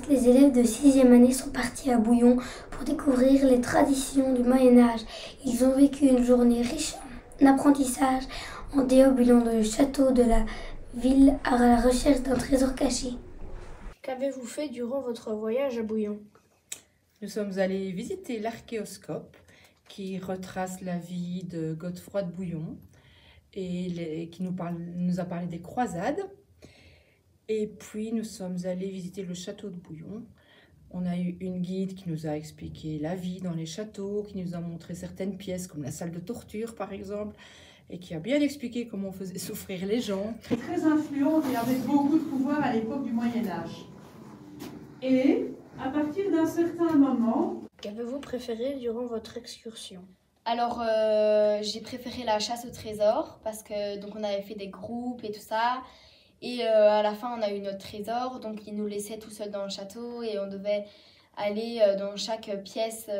les élèves de 6e année sont partis à Bouillon pour découvrir les traditions du Moyen-Âge. Ils ont vécu une journée riche en apprentissage en déambulant dans le château de la ville à la recherche d'un trésor caché. Qu'avez-vous fait durant votre voyage à Bouillon? Nous sommes allés visiter l'archéoscope qui retrace la vie de Godefroy de Bouillon et qui nous a parlé des croisades. Et puis nous sommes allés visiter le château de Bouillon. On a eu une guide qui nous a expliqué la vie dans les châteaux, qui nous a montré certaines pièces comme la salle de torture par exemple, et qui a bien expliqué comment on faisait souffrir les gens. Très influente et avec beaucoup de pouvoir à l'époque du Moyen-Âge. Et à partir d'un certain moment... Qu'avez-vous préféré durant votre excursion? Alors, j'ai préféré la chasse au trésor parce que donc on avait fait des groupes et tout ça. Et à la fin, on a eu notre trésor. Donc, ils nous laissaient tout seuls dans le château et on devait aller dans chaque pièce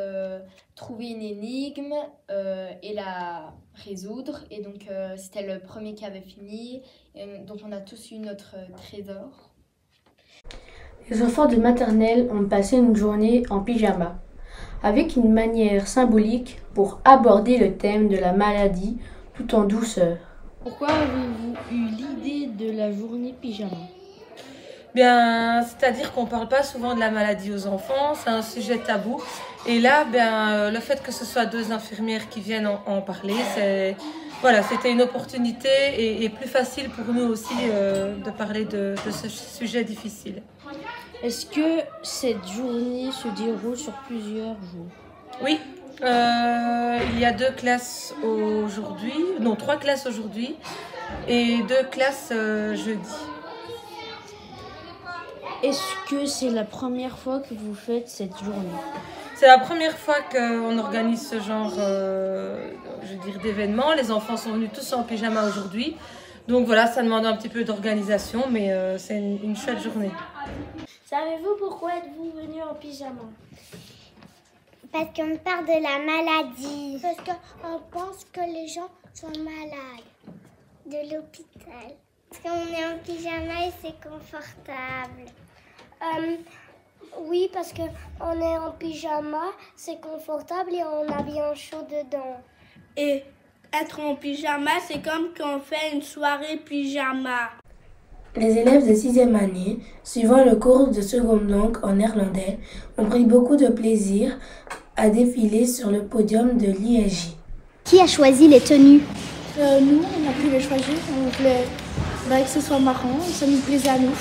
trouver une énigme et la résoudre. Et donc, c'était le premier qui avait fini. Et donc, on a tous eu notre trésor. Les enfants de maternelle ont passé une journée en pyjama, avec une manière symbolique pour aborder le thème de la maladie tout en douceur. Pourquoi avez-vous eu l'idée de la journée pyjama? Bien, c'est-à-dire qu'on ne parle pas souvent de la maladie aux enfants, c'est un sujet tabou. Et là, le fait que ce soit deux infirmières qui viennent en parler, c'était une opportunité et plus facile pour nous aussi de parler de ce sujet difficile. Est-ce que cette journée se déroule sur plusieurs jours? Oui, il y a 2 classes aujourd'hui, non 3 classes aujourd'hui et 2 classes jeudi. Est-ce que c'est la première fois que vous faites cette journée? C'est la première fois qu'on organise ce genre d'événement. Les enfants sont venus tous en pyjama aujourd'hui. Donc voilà, ça demande un petit peu d'organisation, mais c'est une chouette journée. Savez-vous pourquoi êtes-vous venu en pyjama? Parce qu'on parle de la maladie. Parce qu'on pense que les gens sont malades. De l'hôpital. Parce qu'on est en pyjama et c'est confortable. Oui, parce qu'on est en pyjama, c'est confortable et on a bien chaud dedans. Et être en pyjama, c'est comme quand on fait une soirée pyjama. Les élèves de 6e année, suivant le cours de seconde langue en néerlandais, ont pris beaucoup de plaisir à défiler sur le podium de l'ISJ. Qui a choisi les tenues? Nous, on a pu les choisir. On voulait que ce soit marrant, ça nous plaisait à nous.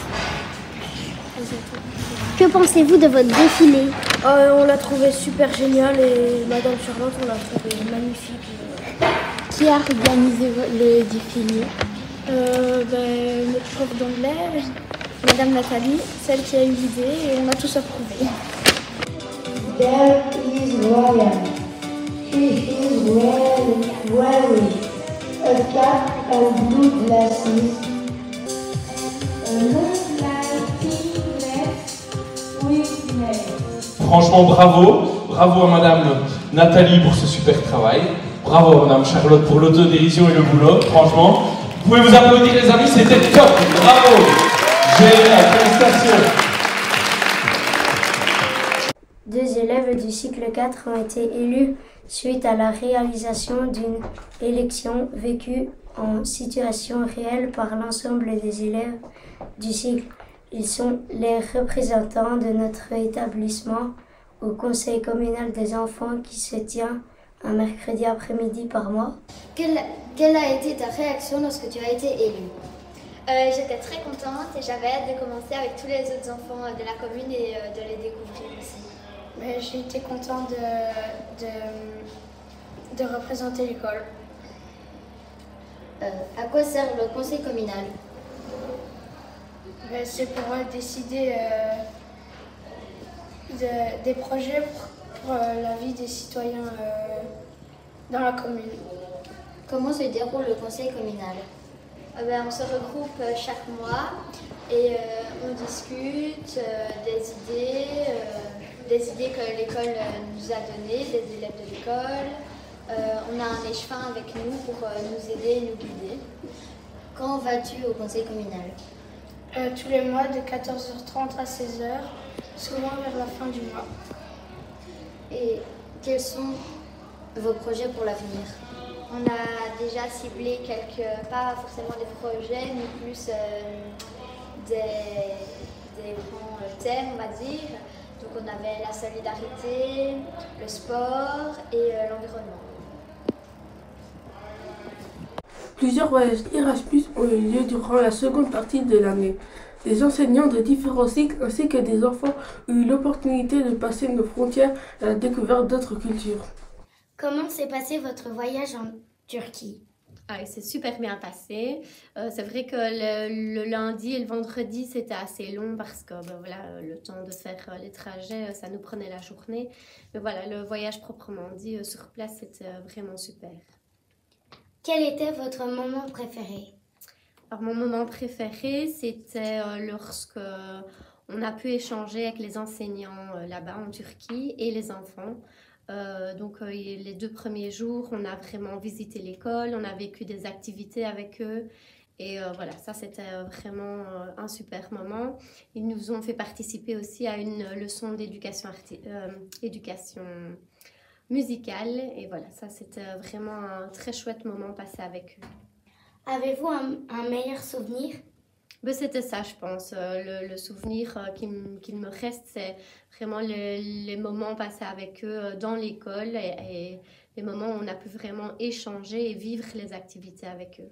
Que pensez-vous de votre défilé? On l'a trouvé super génial et Madame Charlotte, on l'a trouvé magnifique. Qui a organisé le défilé? Notre prof d'anglais, Madame Nathalie, celle qui a eu l'idée, et on a tous approuvé. There is Ryan. He is wearing a cap and blue glasses, a long lighting with nails. Franchement, bravo à Madame Nathalie pour ce super travail, bravo à Madame Charlotte pour l'autodérision et le boulot, franchement. Vous pouvez vous applaudir les amis, c'était top, bravo, génial, félicitations. 2 élèves du cycle 4 ont été élus suite à la réalisation d'une élection vécue en situation réelle par l'ensemble des élèves du cycle. Ils sont les représentants de notre établissement au conseil communal des enfants qui se tient un mercredi après-midi par mois. Quelle a été ta réaction lorsque tu as été élue? J'étais très contente et j'avais hâte de commencer avec tous les autres enfants de la commune et de les découvrir aussi. J'ai été contente de représenter l'école. À quoi sert le conseil communal? C'est pour décider des projets pour la vie des citoyens dans la commune. Comment se déroule le conseil communal? On se regroupe chaque mois et on discute des idées que l'école nous a données, des élèves de l'école. On a un échevin avec nous pour nous aider et nous guider. Quand vas-tu au conseil communal? Tous les mois de 14h30 à 16h, souvent vers la fin du mois. Et quels sont vos projets pour l'avenir? On a déjà ciblé pas forcément des projets, mais plus des grands thèmes, on va dire. Donc on avait la solidarité, le sport et l'environnement. Plusieurs voyages Erasmus ont eu lieu durant la seconde partie de l'année. Des enseignants de différents cycles ainsi que des enfants ont eu l'opportunité de passer nos frontières à la découverte d'autres cultures. Comment s'est passé votre voyage en Turquie? Il s'est super bien passé. C'est vrai que le lundi et le vendredi, c'était assez long parce que voilà, le temps de faire les trajets, ça nous prenait la journée. Mais voilà, le voyage proprement dit, sur place, c'était vraiment super. Quel était votre moment préféré? Alors, mon moment préféré, c'était lorsque on a pu échanger avec les enseignants là-bas en Turquie et les enfants. Les 2 premiers jours, on a vraiment visité l'école, on a vécu des activités avec eux. Et voilà, ça c'était vraiment un super moment. Ils nous ont fait participer aussi à une leçon d'éducation musicale. Et voilà, ça c'était vraiment un très chouette moment passé avec eux. Avez-vous un meilleur souvenir? C'était ça, je pense. Le souvenir qu'il me reste, c'est vraiment les moments passés avec eux dans l'école et les moments où on a pu vraiment échanger et vivre les activités avec eux.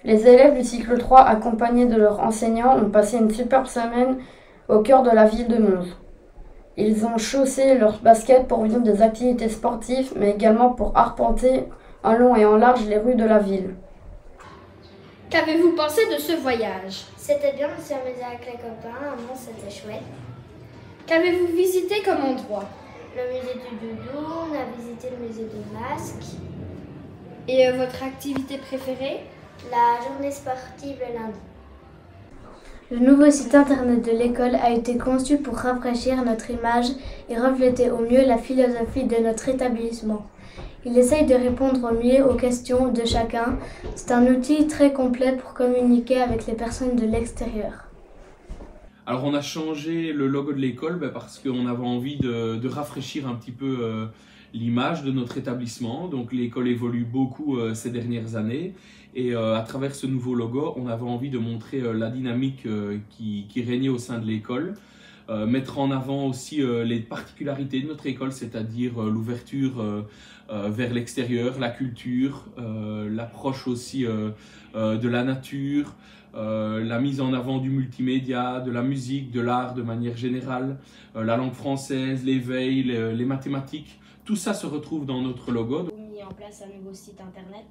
Les élèves du cycle 3, accompagnés de leurs enseignants, ont passé une superbe semaine au cœur de la ville de Mons. Ils ont chaussé leurs baskets pour vivre des activités sportives, mais également pour arpenter en long et en large les rues de la ville. Qu'avez-vous pensé de ce voyage? C'était bien, on s'est amusé avec les copains, à Mons c'était chouette. Qu'avez-vous visité comme endroit? Le musée du doudou, on a visité le musée du masque. Et votre activité préférée? La journée sportive le lundi. Le nouveau site internet de l'école a été conçu pour rafraîchir notre image et refléter au mieux la philosophie de notre établissement. Il essaye de répondre au mieux aux questions de chacun. C'est un outil très complet pour communiquer avec les personnes de l'extérieur. Alors on a changé le logo de l'école parce qu'on avait envie de rafraîchir un petit peu l'image de notre établissement. Donc l'école évolue beaucoup ces dernières années et à travers ce nouveau logo, on avait envie de montrer la dynamique qui régnait au sein de l'école. Mettre en avant aussi les particularités de notre école, c'est-à-dire l'ouverture vers l'extérieur, la culture, l'approche aussi de la nature, la mise en avant du multimédia, de la musique, de l'art de manière générale, la langue française, l'éveil, les mathématiques. Tout ça se retrouve dans notre logo. Vous avez mis en place un nouveau site internet?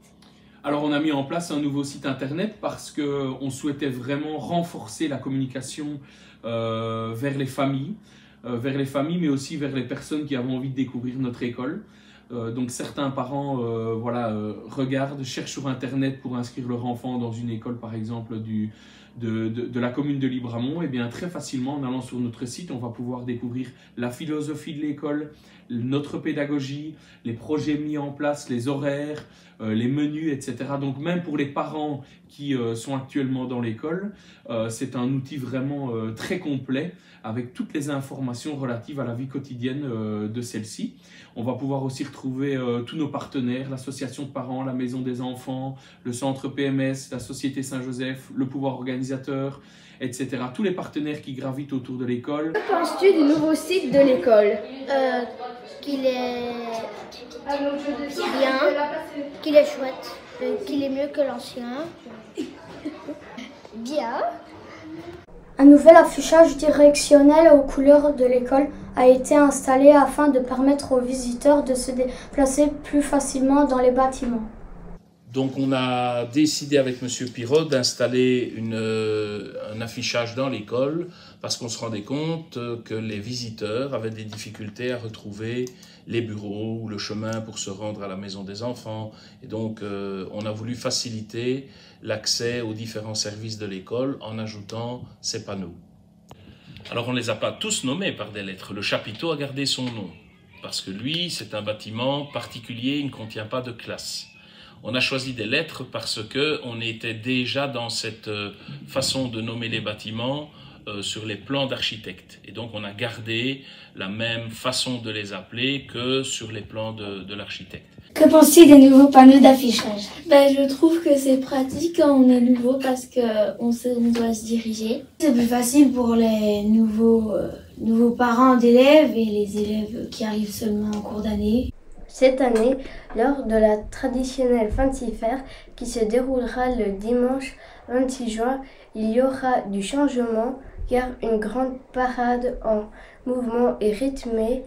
Alors on a mis en place un nouveau site internet parce qu'on souhaitait vraiment renforcer la communication vers les familles, mais aussi vers les personnes qui avaient envie de découvrir notre école. Donc certains parents regardent, cherchent sur internet pour inscrire leur enfant dans une école par exemple de la commune de Libramont. Et bien très facilement en allant sur notre site, on va pouvoir découvrir la philosophie de l'école, notre pédagogie, les projets mis en place, les horaires, les menus, etc. Donc même pour les parents qui sont actuellement dans l'école, c'est un outil vraiment très complet avec toutes les informations relatives à la vie quotidienne de celle-ci. On va pouvoir aussi retrouver tous nos partenaires, l'association de parents, la maison des enfants, le centre PMS, la société Saint-Joseph, le pouvoir organisateur, etc. Tous les partenaires qui gravitent autour de l'école. Que penses-tu du nouveau site de l'école? Qu'il est bien, qu'il est chouette, qu'il est mieux que l'ancien. Bien. Un nouvel affichage directionnel aux couleurs de l'école a été installé afin de permettre aux visiteurs de se déplacer plus facilement dans les bâtiments. Donc on a décidé avec M. Pirot d'installer un affichage dans l'école parce qu'on se rendait compte que les visiteurs avaient des difficultés à retrouver les bureaux ou le chemin pour se rendre à la maison des enfants. Et donc on a voulu faciliter l'accès aux différents services de l'école en ajoutant ces panneaux. Alors on ne les a pas tous nommés par des lettres. Le chapiteau a gardé son nom parce que lui, c'est un bâtiment particulier, il ne contient pas de classe. On a choisi des lettres parce qu'on était déjà dans cette façon de nommer les bâtiments sur les plans d'architectes. Et donc on a gardé la même façon de les appeler que sur les plans de l'architecte. Que penses-tu des nouveaux panneaux d'affichage? Je trouve que c'est pratique quand on est nouveau parce qu'on sait où on doit se diriger. C'est plus facile pour les nouveaux parents d'élèves et les élèves qui arrivent seulement en cours d'année. Cette année, lors de la traditionnelle Fancy Fair qui se déroulera le dimanche 26 juin, il y aura du changement car une grande parade en mouvement et rythmée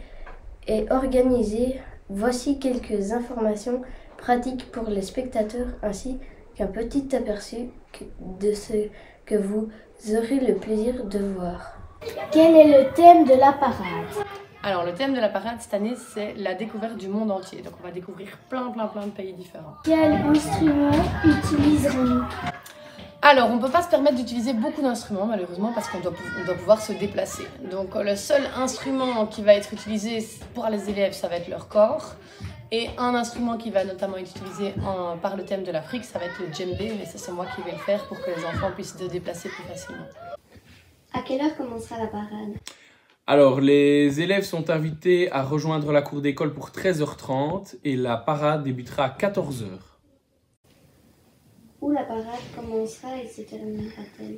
est organisée. Voici quelques informations pratiques pour les spectateurs ainsi qu'un petit aperçu de ce que vous aurez le plaisir de voir. Quel est le thème de la parade? Alors le thème de la parade cette année c'est la découverte du monde entier. Donc on va découvrir plein de pays différents. Quel instrument utiliserons-nous? Alors on ne peut pas se permettre d'utiliser beaucoup d'instruments malheureusement parce qu'on doit pouvoir se déplacer. Donc le seul instrument qui va être utilisé pour les élèves ça va être leur corps. Et un instrument qui va notamment être utilisé par le thème de l'Afrique ça va être le djembé. Mais ça c'est moi qui vais le faire pour que les enfants puissent se déplacer plus facilement. À quelle heure commencera la parade? Alors, les élèves sont invités à rejoindre la cour d'école pour 13h30 et la parade débutera à 14h. Où la parade commencera et se terminera-t-elle?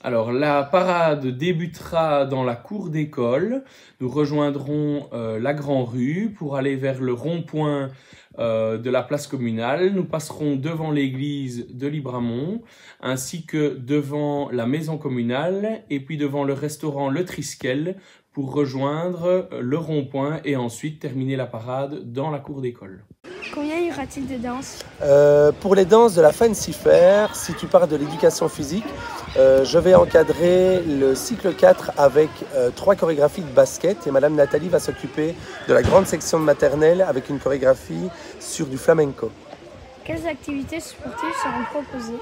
Alors, la parade débutera dans la cour d'école. Nous rejoindrons la Grande Rue pour aller vers le rond-point de la place communale. Nous passerons devant l'église de Libramont, ainsi que devant la maison communale et puis devant le restaurant Le Triskel pour rejoindre le rond-point et ensuite terminer la parade dans la cour d'école. Combien y aura-t-il de danses? Pour les danses de la Fancy Fair, si tu parles de l'éducation physique, je vais encadrer le cycle 4 avec 3 chorégraphies de basket et Madame Nathalie va s'occuper de la grande section de maternelle avec une chorégraphie sur du flamenco. Quelles activités sportives seront proposées?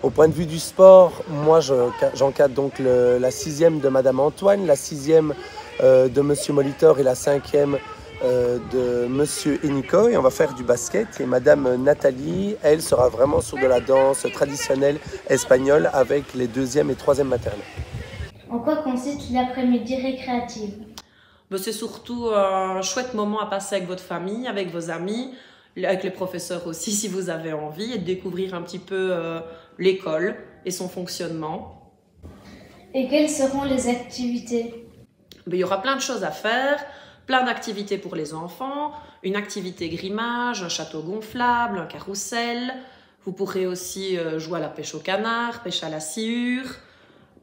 Au point de vue du sport, moi j'encadre donc la 6e de Madame Antoine, la 6e de Monsieur Molitor et la 5e de Monsieur Enico et on va faire du basket et Madame Nathalie, elle sera vraiment sur de la danse traditionnelle espagnole avec les 2e et 3e maternelles. En quoi consiste l'après-midi récréative? C'est surtout un chouette moment à passer avec votre famille, avec vos amis, avec les professeurs aussi si vous avez envie et de découvrir un petit peu l'école et son fonctionnement. Et quelles seront les activités? Il y aura plein de choses à faire. Plein d'activités pour les enfants, une activité grimage, un château gonflable, un carrousel. Vous pourrez aussi jouer à la pêche au canard, pêche à la sciure,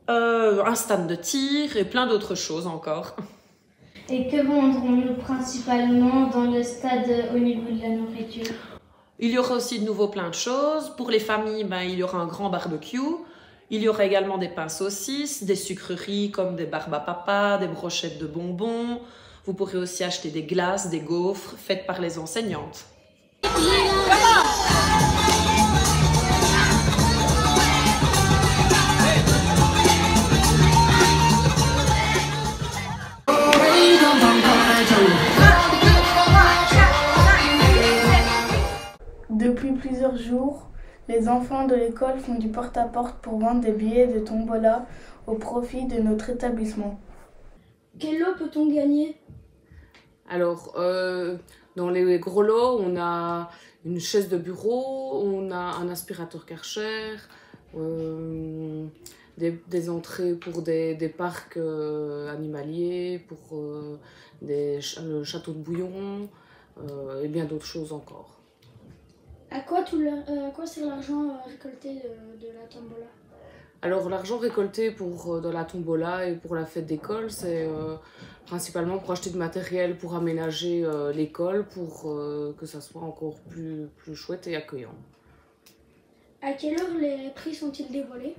un stand de tir et plein d'autres choses encore. Et que vendrons-nous principalement dans le stade au niveau de la nourriture? Il y aura aussi de nouveau plein de choses. Pour les familles, il y aura un grand barbecue. Il y aura également des pains saucisses, des sucreries comme des barbes à papa, des brochettes de bonbons. Vous pourrez aussi acheter des glaces, des gaufres faites par les enseignantes. Depuis plusieurs jours, les enfants de l'école font du porte-à-porte pour vendre des billets de tombola au profit de notre établissement. Quel lot peut-on gagner? Alors, dans les gros lots, on a une chaise de bureau, on a un aspirateur Karcher, des entrées pour des parcs animaliers, pour le château de Bouillon et bien d'autres choses encore. À quoi sert l'argent récolté de la tombola? Alors l'argent récolté dans la tombola et pour la fête d'école, c'est principalement pour acheter du matériel pour aménager l'école, pour que ça soit encore plus chouette et accueillant. À quelle heure les prix sont-ils dévoilés?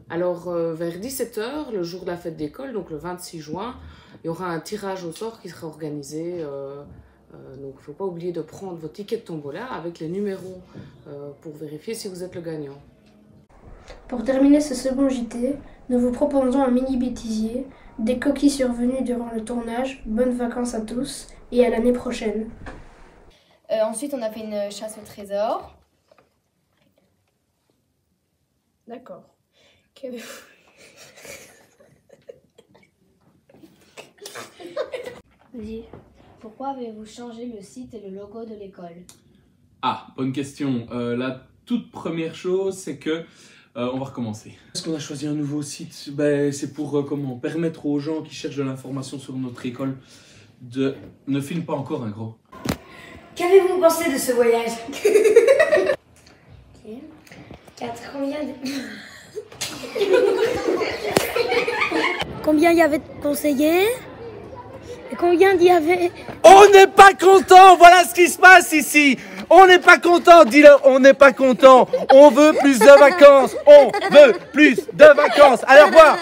Alors, vers 17 h, le jour de la fête d'école, donc le 26 juin, il y aura un tirage au sort qui sera organisé. Donc, il ne faut pas oublier de prendre vos tickets de tombola avec les numéros pour vérifier si vous êtes le gagnant. Pour terminer ce second JT, nous vous proposons un mini bêtisier, des coquilles survenues durant le tournage, bonnes vacances à tous et à l'année prochaine. Ensuite, on a fait une chasse au trésor. D'accord. Vas-y. Pourquoi avez-vous changé le site et le logo de l'école? Ah, bonne question. La toute première chose, c'est que... on va recommencer. Est-ce qu'on a choisi un nouveau site? C'est pour permettre aux gens qui cherchent de l'information sur notre école de... Ne filme pas encore un gros. Qu'avez-vous pensé de ce voyage? Combien il y avait de conseillers? Et combien il y avait... On n'est pas content, voilà ce qui se passe ici. On n'est pas content, dis-le, on n'est pas content. On veut plus de vacances, on veut plus de vacances. Allez, au revoir.